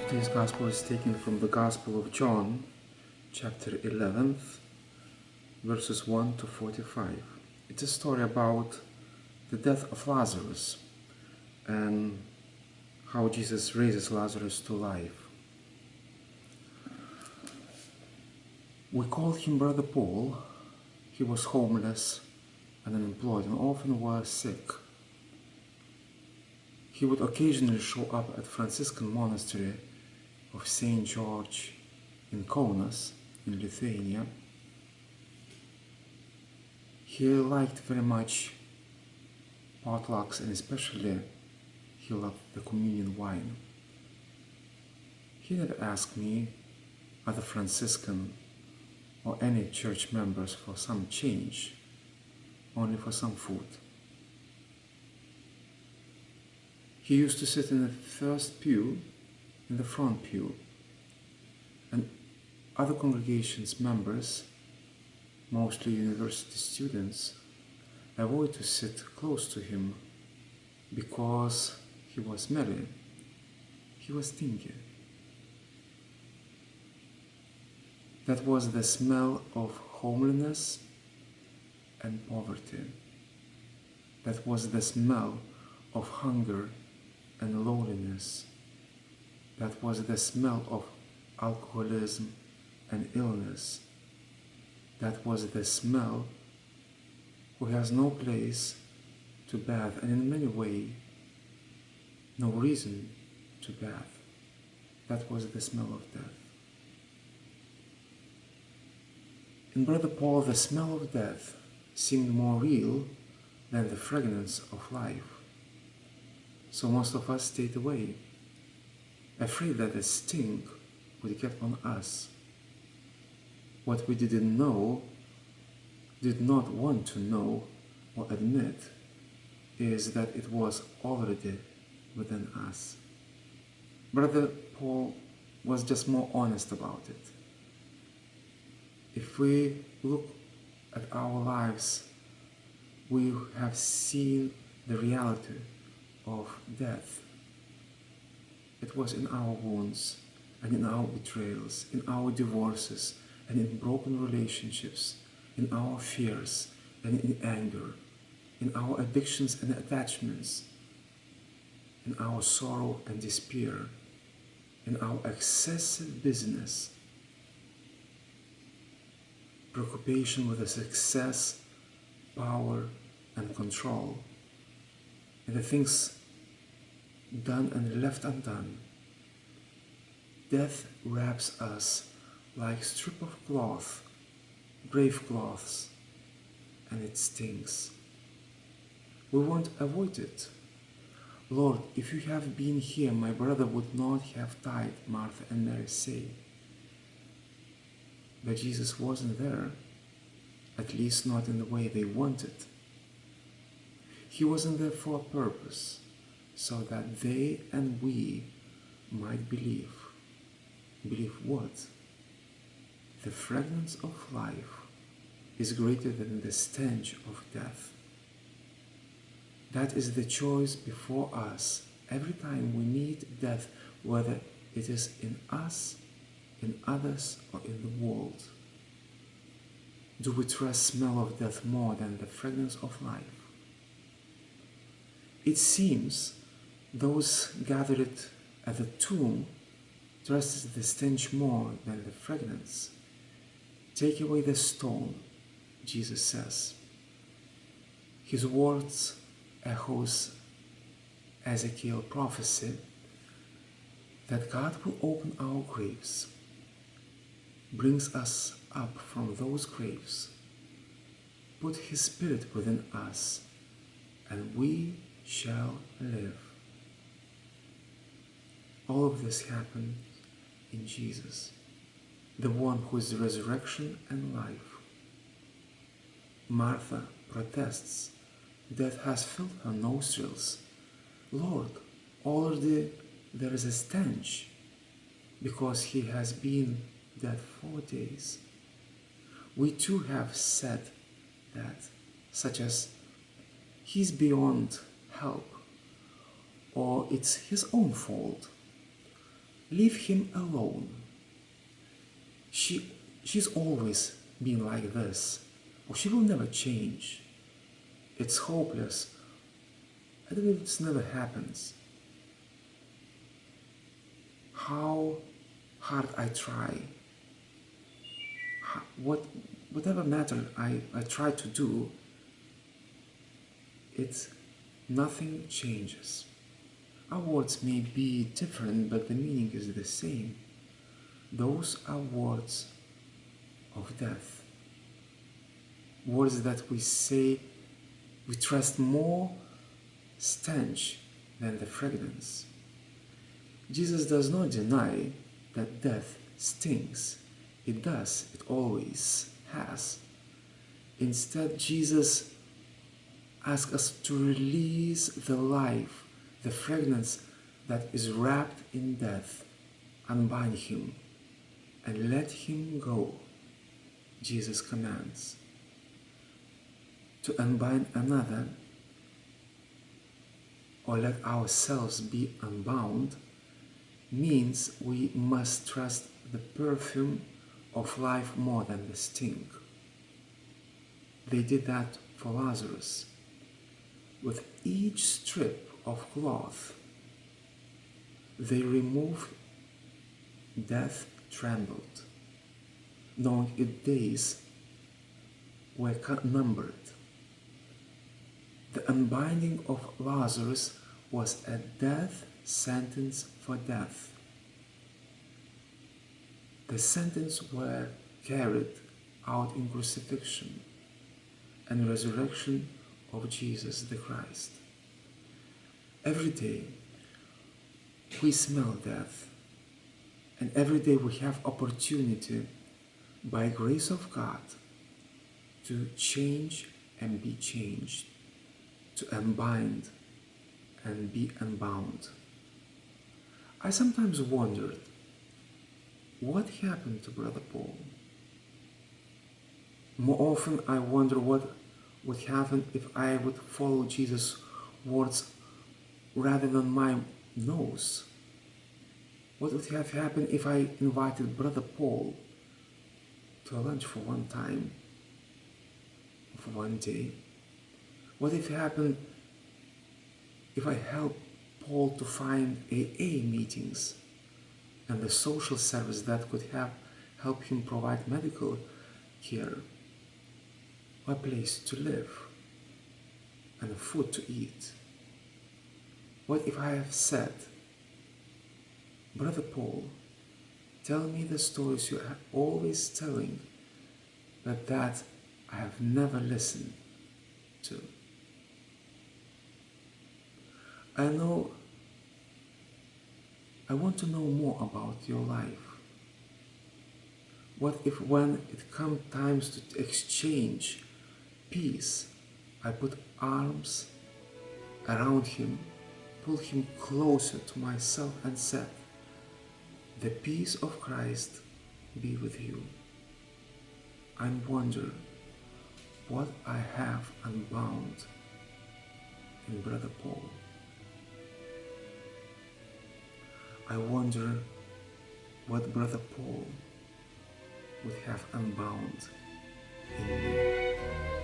Today's Gospel is taken from the Gospel of John, chapter 11, verses 1 to 45. It's a story about the death of Lazarus and how Jesus raises Lazarus to life. We called him Brother Paul. He was homeless and unemployed and often was sick. He would occasionally show up at Franciscan monastery of St. George in Kaunas, in Lithuania. He liked very much potlucks, and especially he loved the communion wine. He never asked me, other Franciscan or any church members for some change, only for some food. He used to sit in the first pew, in the front pew, and other congregations members, mostly university students, avoid to sit close to him because he was merry, he was stingy. That was the smell of homelessness and poverty. That was the smell of hunger and loneliness. That was the smell of alcoholism and illness. That was the smell who has no place to bathe, and in many ways no reason to bathe. That was the smell of death. In Brother Paul, the smell of death seemed more real than the fragrance of life. So most of us stayed away, afraid that the stink would get on us. What we didn't know, did not want to know or admit, is that it was already within us. Brother Paul was just more honest about it. If we look at our lives, we have seen the reality of death. It was in our wounds and in our betrayals, in our divorces and in broken relationships, in our fears and in anger, in our addictions and attachments, in our sorrow and despair, in our excessive busyness, preoccupation with the success, power, and control, and the things done and left undone. Death wraps us like a strip of cloth, grave cloths, and it stings. We won't avoid it. Lord, if you have been here, my brother would not have died, Martha and Mary say. But Jesus wasn't there, at least not in the way they wanted. He wasn't there for a purpose, so that they and we might believe. Believe what? The fragrance of life is greater than the stench of death. That is the choice before us every time we meet death, whether it is in us, in others, or in the world. Do we trust the smell of death more than the fragrance of life? It seems those gathered at the tomb trusted the stench more than the fragrance. Take away the stone, Jesus says. His words echoes Ezekiel prophecy that God will open our graves, brings us up from those graves, put His Spirit within us, and we shall live. All of this happened in Jesus, the one who is the resurrection and life. Martha protests. Death has filled her nostrils. Lord, already there is a stench, because he has been dead 4 days. We too have said that, such as, he's beyond help, or it's his own fault, Leave him alone. She's always been like this, or she will never change. It's hopeless. I don't know if this never happens. How hard I try, whatever matter I try to do, nothing changes. Our words may be different, but the meaning is the same. Those are words of death. Words that we say we trust more stench than the fragrance. Jesus does not deny that death stinks. It does, it always has. Instead, Jesus asks us to release the life, the fragrance that is wrapped in death, unbind him, and let him go. Jesus commands. To unbind another, or let ourselves be unbound, means we must trust the perfume of life more than the stink. They did that for Lazarus. With each strip of cloth they removed, death trembled, knowing its days were numbered. The unbinding of Lazarus was a death sentence for death. The sentence were carried out in crucifixion and resurrection of Jesus the Christ. Every day we smell death, and every day we have opportunity, by grace of God, to change and be changed, to unbind and be unbound. I sometimes wondered, what happened to Brother Paul? More often I wonder what would happen if I would follow Jesus' words rather than my nose. What would have happened if I invited Brother Paul to a lunch for one time, for one day? What if happened if I helped Paul to find AA meetings and the social service that could help him provide medical care, a place to live, and food to eat? What if I have said, Brother Paul, tell me the stories you are always telling, but that I have never listened to? I want to know more about your life. What if when it comes times to exchange peace, I put arms around him, pull him closer to myself and said, the peace of Christ be with you. I wonder what I have unbound in Brother Paul. I wonder what Brother Paul would have unbound in me.